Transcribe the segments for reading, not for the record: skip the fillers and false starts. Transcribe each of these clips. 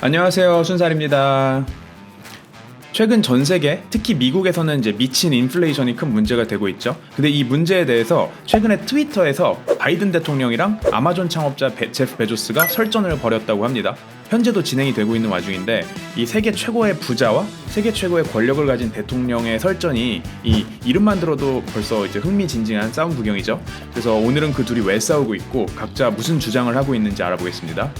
안녕하세요, 순살입니다. 최근 전 세계, 특히 미국에서는 이제 미친 인플레이션이 큰 문제가 되고 있죠. 근데 이 문제에 대해서 최근에 트위터에서 바이든 대통령이랑 아마존 창업자 제프 베조스가 설전을 벌였다고 합니다. 현재도 진행이 되고 있는 와중인데 이 세계 최고의 부자와 세계 최고의 권력을 가진 대통령의 설전이 이 이름만 들어도 벌써 이제 흥미진진한 싸움 구경이죠. 그래서 오늘은 그 둘이 왜 싸우고 있고 각자 무슨 주장을 하고 있는지 알아보겠습니다.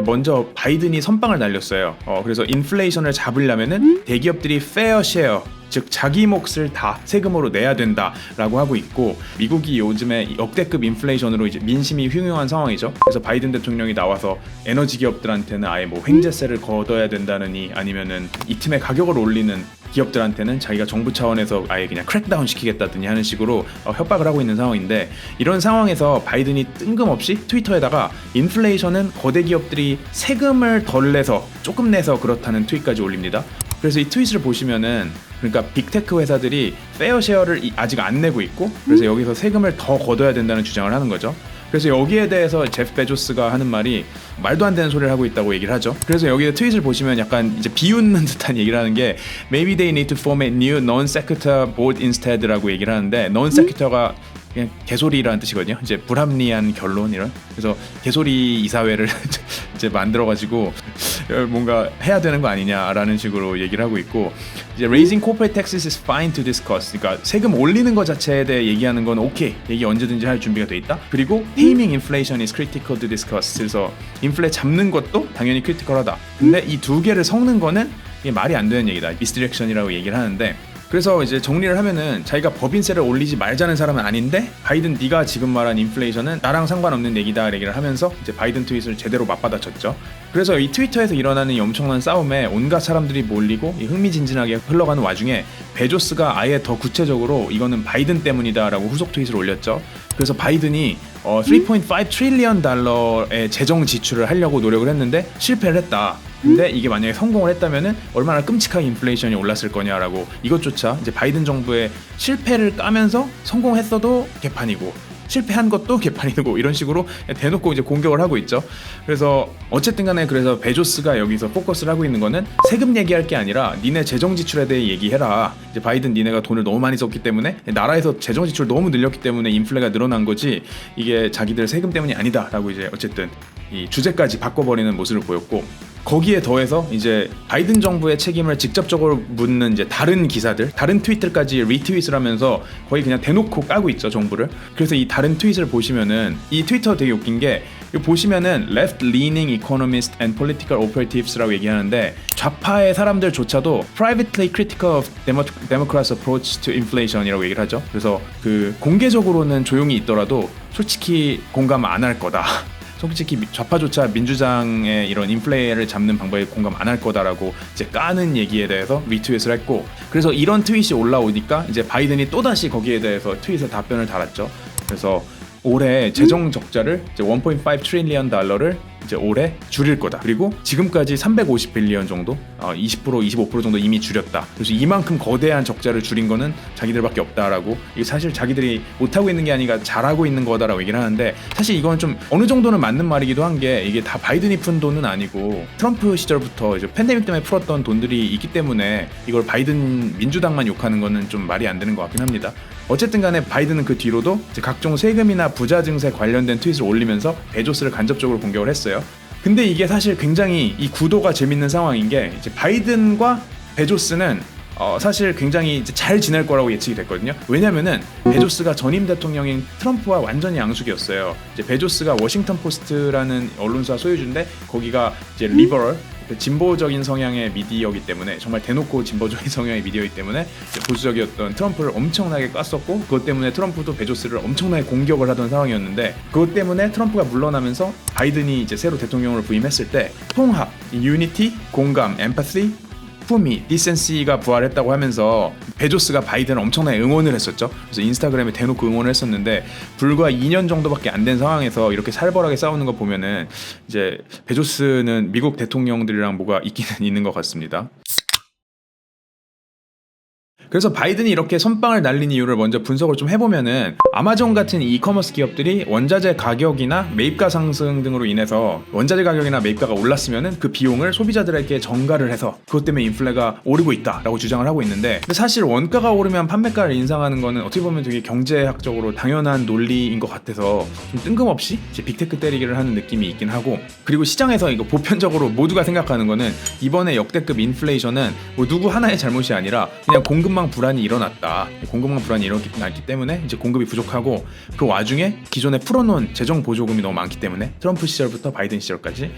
먼저 바이든이 선빵을 날렸어요. 그래서 인플레이션을 잡으려면은 대기업들이 페어 쉐어, 즉 자기 몫을 다 세금으로 내야 된다라고 하고 있고, 미국이 요즘에 역대급 인플레이션으로 이제 민심이 흉흉한 상황이죠. 그래서 바이든 대통령이 나와서 에너지 기업들한테는 아예 뭐 횡재세를 걷어야 된다느니, 아니면은 이 팀의 가격을 올리는 기업들한테는 자기가 정부 차원에서 아예 그냥 크랙다운 시키겠다더니 하는 식으로 협박을 하고 있는 상황인데, 이런 상황에서 바이든이 뜬금없이 트위터에다가 인플레이션은 거대 기업들이 세금을 덜 내서 조금 내서 그렇다는 트윗까지 올립니다. 그래서 이 트윗을 보시면은, 그러니까 빅테크 회사들이 페어 쉐어를 아직 안 내고 있고, 그래서 여기서 세금을 더 걷어야 된다는 주장을 하는 거죠. 그래서 여기에 대해서 제프 베조스가 하는 말이 말도 안 되는 소리를 하고 있다고 얘기를 하죠. 그래서 여기 트윗을 보시면 약간 이제 비웃는 듯한 얘기를 하는 게 Maybe they need to form a new non-sequitur board instead라고 얘기를 하는데, non-sequitur가 그냥 개소리라는 뜻이거든요. 이제 불합리한 결론 이런. 그래서 개소리 이사회를 이제 만들어가지고 뭔가 해야 되는 거 아니냐라는 식으로 얘기를 하고 있고, 이제 raising corporate taxes is fine to discuss. 그러니까 세금 올리는 것 자체에 대해 얘기하는 건 오케이, 얘기 언제든지 할 준비가 돼 있다. 그리고 taming inflation is critical to discuss. 그래서 인플레 잡는 것도 당연히 크리티컬하다. 근데 이 두 개를 섞는 거는 이게 말이 안 되는 얘기다. misdirection이라고 얘기를 하는데, 그래서 이제 정리를 하면은 자기가 법인세를 올리지 말자는 사람은 아닌데, 바이든 네가 지금 말한 인플레이션은 나랑 상관없는 얘기다 얘기를 하면서 이제 바이든 트윗을 제대로 맞받아쳤죠. 그래서 이 트위터에서 일어나는 이 엄청난 싸움에 온갖 사람들이 몰리고 흥미진진하게 흘러가는 와중에 베조스가 아예 더 구체적으로 이거는 바이든 때문이다라고 후속 트윗을 올렸죠. 그래서 바이든이 3.5 트릴리언 달러의 재정 지출을 하려고 노력을 했는데 실패를 했다. 근데 이게 만약에 성공을 했다면은 얼마나 끔찍하게 인플레이션이 올랐을 거냐라고, 이것조차 이제 바이든 정부의 실패를 까면서 성공했어도 개판이고 실패한 것도 개판이고 이런 식으로 대놓고 이제 공격을 하고 있죠. 그래서 어쨌든 간에 그래서 베조스가 여기서 포커스를 하고 있는 거는 세금 얘기할 게 아니라 니네 재정 지출에 대해 얘기해라. 이제 바이든 니네가 돈을 너무 많이 썼기 때문에, 나라에서 재정 지출 너무 늘렸기 때문에 인플레가 늘어난 거지, 이게 자기들 세금 때문이 아니다라고 이제 어쨌든 이 주제까지 바꿔버리는 모습을 보였고, 거기에 더해서 이제 바이든 정부의 책임을 직접적으로 묻는 이제 다른 기사들, 다른 트윗들까지 리트윗을 하면서 거의 그냥 대놓고 까고 있죠, 정부를. 그래서 이 다른 트윗을 보시면은, 이 트위터 되게 웃긴 게, 이거 보시면은 left-leaning economists and political operatives,라고 얘기하는데, 좌파의 사람들조차도 privately critical of Democrats' approach to inflation이라고 얘기를 하죠. 그래서 그 공개적으로는 조용히 있더라도 솔직히 공감 안 할 거다. 솔직히 좌파조차 민주당의 이런 인플레를 잡는 방법에 공감 안 할 거다라고 이제 까는 얘기에 대해서 리트윗을 했고, 그래서 이런 트윗이 올라오니까 이제 바이든이 또다시 거기에 대해서 트윗에 답변을 달았죠. 그래서 올해 재정 적자를 이제 1.5 트릴리언 달러를 이제 올해 줄일 거다. 그리고 지금까지 350 빌리언 정도, 20% 25% 정도 이미 줄였다. 그래서 이만큼 거대한 적자를 줄인 거는 자기들밖에 없다라고, 이게 사실 자기들이 못하고 있는 게 아니라 잘하고 있는 거다라고 얘기를 하는데, 사실 이건 좀 어느 정도는 맞는 말이기도 한 게, 이게 다 바이든이 푼 돈은 아니고 트럼프 시절부터 이제 팬데믹 때문에 풀었던 돈들이 있기 때문에 이걸 바이든 민주당만 욕하는 거는 좀 말이 안 되는 것 같긴 합니다. 어쨌든 간에 바이든은 그 뒤로도 이제 각종 세금이나 부자 증세 관련된 트윗을 올리면서 베조스를 간접적으로 공격을 했어요. 근데 이게 사실 굉장히 이 구도가 재밌는 상황인 게, 이제 바이든과 베조스는 사실 굉장히 이제 잘 지낼 거라고 예측이 됐거든요. 왜냐면은 베조스가 전임 대통령인 트럼프와 완전히 양수기였어요. 이제 베조스가 워싱턴 포스트라는 언론사 소유주인데, 거기가 이제 리버럴, 진보적인 성향의 미디어이기 때문에, 정말 대놓고 진보적인 성향의 미디어이기 때문에 보수적이었던 트럼프를 엄청나게 깠었고, 그것 때문에 트럼프도 베조스를 엄청나게 공격을 하던 상황이었는데, 그것 때문에 트럼프가 물러나면서 바이든이 이제 새로 대통령으로 부임했을 때 통합, 유니티, 공감, 엠파시, 품위, 디센시가 부활했다고 하면서 베조스가 바이든을 엄청나게 응원을 했었죠. 그래서 인스타그램에 대놓고 응원을 했었는데, 불과 2년 정도밖에 안 된 상황에서 이렇게 살벌하게 싸우는 거 보면은 이제 베조스는 미국 대통령들이랑 뭐가 있기는 있는 것 같습니다. 그래서 바이든이 이렇게 선빵을 날린 이유를 먼저 분석을 좀 해보면은 아마존 같은 이커머스 기업들이 원자재 가격이나 매입가 상승 등으로 인해서 원자재 가격이나 매입가가 올랐으면은 그 비용을 소비자들에게 전가를 해서 그것 때문에 인플레가 오르고 있다라고 주장을 하고 있는데, 근데 사실 원가가 오르면 판매가를 인상하는 거는 어떻게 보면 되게 경제학적으로 당연한 논리인 것 같아서 좀 뜬금없이 이제 빅테크 때리기를 하는 느낌이 있긴 하고, 그리고 시장에서 이거 보편적으로 모두가 생각하는 거는 이번에 역대급 인플레이션은 뭐 누구 하나의 잘못이 아니라 그냥 공급망 불안이 일어났다. 공급망 불안이 일어났기 때문에 이제 공급이 부족하고, 그 와중에 기존에 풀어놓은 재정 보조금이 너무 많기 때문에 트럼프 시절부터 바이든 시절까지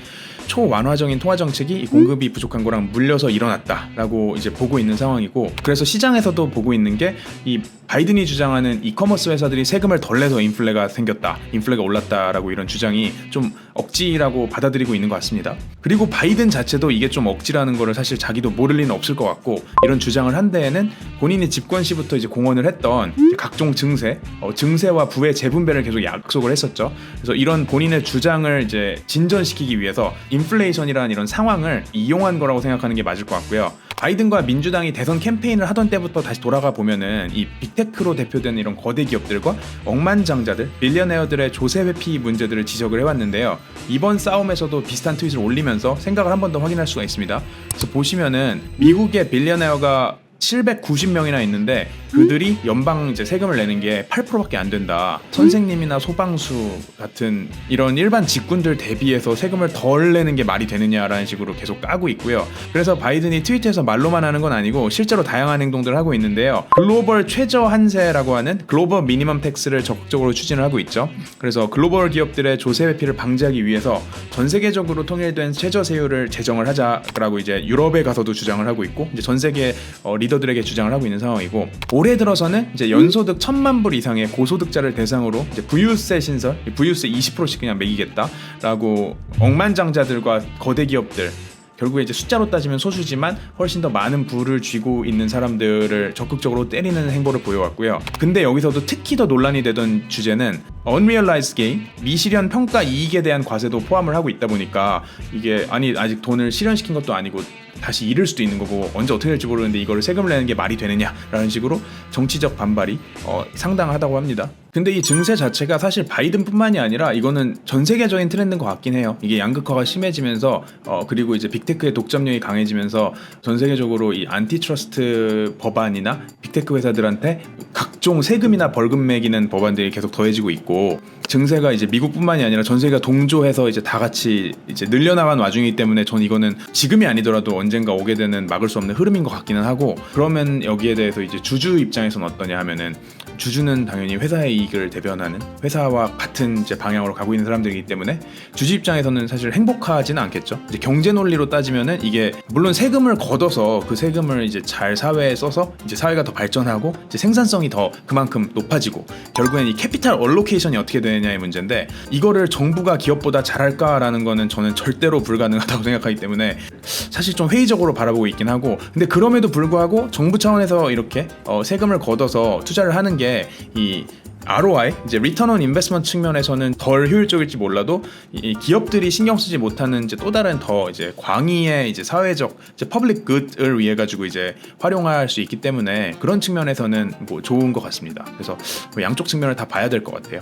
초완화적인 통화 정책이 이 공급이 부족한 거랑 물려서 일어났다라고 이제 보고 있는 상황이고, 그래서 시장에서도 보고 있는 게 이 바이든이 주장하는 이커머스 회사들이 세금을 덜 내서 인플레가 생겼다, 인플레가 올랐다라고 이런 주장이 좀 억지라고 받아들이고 있는 것 같습니다. 그리고 바이든 자체도 이게 좀 억지라는 거를 사실 자기도 모를 리는 없을 것 같고, 이런 주장을 한 데에는 본인이 집권 시부터 이제 공언을 했던 각종 증세와 부의 재분배를 계속 약속을 했었죠. 그래서 이런 본인의 주장을 이제 진전시키기 위해서 인플레이션이라는 이런 상황을 이용한 거라고 생각하는 게 맞을 것 같고요. 바이든과 민주당이 대선 캠페인을 하던 때부터 다시 돌아가 보면은 이 빅테크로 대표되는 이런 거대 기업들과 억만장자들, 빌리어네어들의 조세 회피 문제들을 지적을 해왔는데요. 이번 싸움에서도 비슷한 트윗을 올리면서 생각을 한 번 더 확인할 수가 있습니다. 그래서 보시면은 미국의 빌리어네어가 790명이나 있는데 그들이 연방 이제 세금을 내는 게 8%밖에 안 된다. 선생님이나 소방수 같은 이런 일반 직군들 대비해서 세금을 덜 내는 게 말이 되느냐라는 식으로 계속 까고 있고요. 그래서 바이든이 트위터에서 말로만 하는 건 아니고 실제로 다양한 행동들을 하고 있는데요. 글로벌 최저 한세라고 하는 글로벌 미니멈 텍스를 적극적으로 추진을 하고 있죠. 그래서 글로벌 기업들의 조세 회피를 방지하기 위해서 전 세계적으로 통일된 최저 세율을 제정을 하자라고 이제 유럽에 가서도 주장을 하고 있고, 이제 전 세계 리더들에게 주장을 하고 있는 상황이고, 올해 들어서는 이제 연소득 1,000만 불 이상의 고소득자를 대상으로 이제 부유세 신설, 부유세 20%씩 그냥 매기겠다라고 억만장자들과 거대 기업들, 결국에 이제 숫자로 따지면 소수지만 훨씬 더 많은 부를 쥐고 있는 사람들을 적극적으로 때리는 행보를 보여왔고요. 근데 여기서도 특히 더 논란이 되던 주제는 unrealized gain, 미실현 평가 이익에 대한 과세도 포함을 하고 있다 보니까 이게 아직 돈을 실현시킨 것도 아니고 다시 잃을 수도 있는 거고 언제 어떻게 될지 모르는데 이거를 세금을 내는 게 말이 되느냐라는 식으로 정치적 반발이 상당하다고 합니다. 근데 이 증세 자체가 사실 바이든뿐만이 아니라 이거는 전 세계적인 트렌드인 것 같긴 해요. 이게 양극화가 심해지면서 그리고 이제 빅테크의 독점력이 강해지면서 전 세계적으로 이 안티트러스트 법안이나 빅테크 회사들한테 각종 세금이나 벌금 매기는 법안들이 계속 더해지고 있고, 증세가 이제 미국뿐만이 아니라 전 세계가 동조해서 이제 다 같이 이제 늘려나간 와중이기 때문에 전 이거는 지금이 아니더라도 언젠가 오게 되는 막을 수 없는 흐름인 것 같기는 하고, 그러면 여기에 대해서 이제 주주 입장에서는 어떠냐 하면은, 주주는 당연히 회사의 이익을 대변하는, 회사와 같은 이제 방향으로 가고 있는 사람들이기 때문에 주주 입장에서는 사실 행복하지는 않겠죠. 이제 경제 논리로 따지면은 이게 물론 세금을 걷어서 그 세금을 이제 잘 사회에 써서 이제 사회가 더 발전하고 이제 생산성이 더 그만큼 높아지고, 결국엔 이 캐피탈 얼로케이션이 어떻게 되느냐의 문제인데, 이거를 정부가 기업보다 잘할까라는 거는 저는 절대로 불가능하다고 생각하기 때문에 사실 좀 회의적으로 바라보고 있긴 하고, 근데 그럼에도 불구하고 정부 차원에서 이렇게 세금을 걷어서 투자를 하는 게 이 ROI, 이제 Return on Investment 측면에서는 덜 효율적일지 몰라도 이 기업들이 신경 쓰지 못하는 이제 또 다른 더 이제 광의의 이제 사회적 이제 Public Good을 위해 가지고 이제 활용할 수 있기 때문에 그런 측면에서는 뭐 좋은 것 같습니다. 그래서 뭐 양쪽 측면을 다 봐야 될 것 같아요.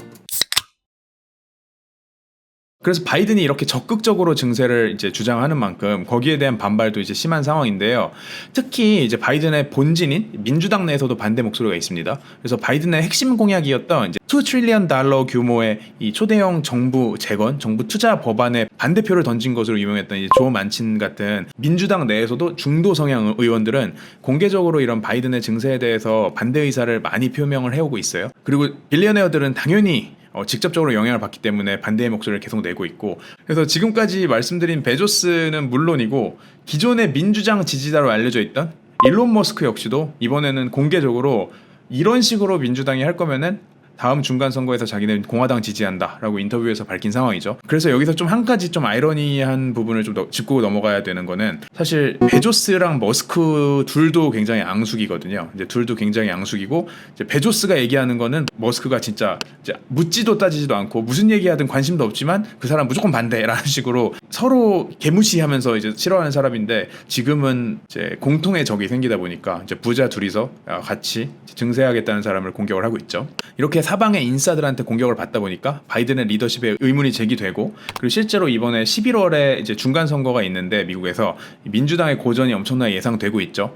그래서 바이든이 이렇게 적극적으로 증세를 이제 주장하는 만큼 거기에 대한 반발도 이제 심한 상황인데요. 특히 이제 바이든의 본진인 민주당 내에서도 반대 목소리가 있습니다. 그래서 바이든의 핵심 공약이었던 이제 $2 trillion 규모의 이 초대형 정부 재건, 정부 투자 법안에 반대표를 던진 것으로 유명했던 이제 조 만친 같은 민주당 내에서도 중도 성향 의원들은 공개적으로 이런 바이든의 증세에 대해서 반대 의사를 많이 표명을 해오고 있어요. 그리고 빌리어네어들은 당연히 직접적으로 영향을 받기 때문에 반대의 목소리를 계속 내고 있고, 그래서 지금까지 말씀드린 베조스는 물론이고 기존의 민주당 지지자로 알려져 있던 일론 머스크 역시도 이번에는 공개적으로 이런 식으로 민주당이 할 거면은 다음 중간 선거에서 자기는 공화당 지지한다라고 인터뷰에서 밝힌 상황이죠. 그래서 여기서 좀 한 가지 좀 아이러니한 부분을 좀 짚고 넘어가야 되는 거는 사실 베조스랑 머스크 둘도 굉장히 앙숙이거든요. 이제 둘도 굉장히 앙숙이고 이제 베조스가 얘기하는 거는 머스크가 진짜 이제 묻지도 따지지도 않고 무슨 얘기하든 관심도 없지만 그 사람 무조건 반대라는 식으로 서로 개무시하면서 이제 싫어하는 사람인데 지금은 이제 공통의 적이 생기다 보니까 이제 부자 둘이서 같이 증세하겠다는 사람을 공격을 하고 있죠. 이렇게 사방의 인싸들한테 공격을 받다 보니까 바이든의 리더십에 의문이 제기되고 그리고 실제로 이번에 11월에 이제 중간 선거가 있는데 미국에서 민주당의 고전이 엄청나게 예상되고 있죠.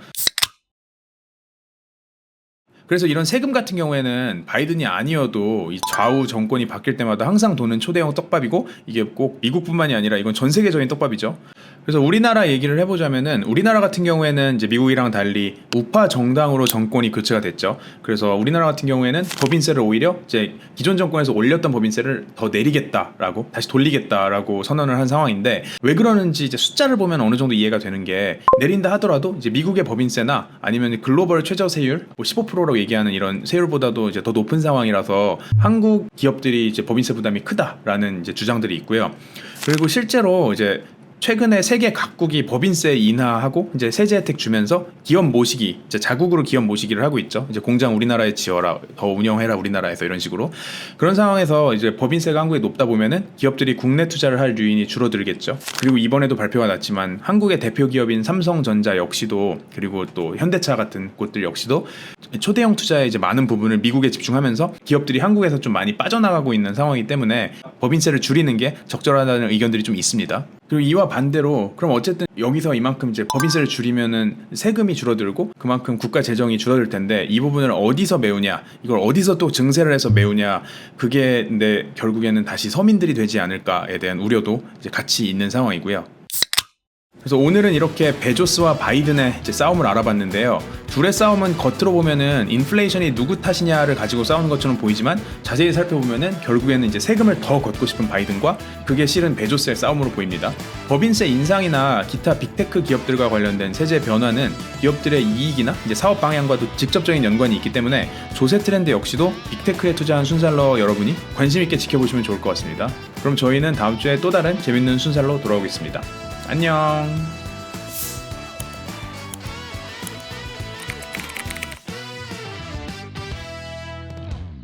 그래서 이런 세금 같은 경우에는 바이든이 아니어도 이 좌우 정권이 바뀔 때마다 항상 도는 초대형 떡밥이고 이게 꼭 미국뿐만이 아니라 이건 전 세계적인 떡밥이죠. 그래서 우리나라 얘기를 해보자면은 우리나라 같은 경우에는 이제 미국이랑 달리 우파 정당으로 정권이 교체가 됐죠. 그래서 우리나라 같은 경우에는 법인세를 오히려 이제 기존 정권에서 올렸던 법인세를 더 내리겠다라고 다시 돌리겠다라고 선언을 한 상황인데 왜 그러는지 이제 숫자를 보면 어느 정도 이해가 되는 게 내린다 하더라도 이제 미국의 법인세나 아니면 글로벌 최저 세율 15%라고 얘기하는 이런 세율보다도 이제 더 높은 상황이라서 한국 기업들이 이제 법인세 부담이 크다라는 이제 주장들이 있고요. 그리고 실제로 이제 최근에 세계 각국이 법인세 인하하고 이제 세제 혜택 주면서 기업 모시기, 이제 자국으로 기업 모시기를 하고 있죠. 이제 공장 우리나라에 지어라, 더 운영해라 우리나라에서 이런 식으로. 그런 상황에서 이제 법인세가 한국에 높다 보면은 기업들이 국내 투자를 할 유인이 줄어들겠죠. 그리고 이번에도 발표가 났지만 한국의 대표 기업인 삼성전자 역시도 그리고 또 현대차 같은 곳들 역시도 초대형 투자에 이제 많은 부분을 미국에 집중하면서 기업들이 한국에서 좀 많이 빠져나가고 있는 상황이기 때문에 법인세를 줄이는 게 적절하다는 의견들이 좀 있습니다. 그리고 이와 반대로 그럼 어쨌든 여기서 이만큼 이제 법인세를 줄이면은 세금이 줄어들고 그만큼 국가 재정이 줄어들 텐데 이 부분을 어디서 메우냐, 이걸 어디서 또 증세를 해서 메우냐, 그게 근데 결국에는 다시 서민들이 되지 않을까에 대한 우려도 이제 같이 있는 상황이고요. 그래서 오늘은 이렇게 베조스와 바이든의 이제 싸움을 알아봤는데요. 둘의 싸움은 겉으로 보면은 인플레이션이 누구 탓이냐를 가지고 싸우는 것처럼 보이지만 자세히 살펴보면은 결국에는 이제 세금을 더 걷고 싶은 바이든과 그게 실은 베조스의 싸움으로 보입니다. 법인세 인상이나 기타 빅테크 기업들과 관련된 세제 변화는 기업들의 이익이나 이제 사업 방향과도 직접적인 연관이 있기 때문에 조세 트렌드 역시도 빅테크에 투자한 순살러 여러분이 관심 있게 지켜보시면 좋을 것 같습니다. 그럼 저희는 다음 주에 또 다른 재밌는 순살로 돌아오겠습니다. 안녕.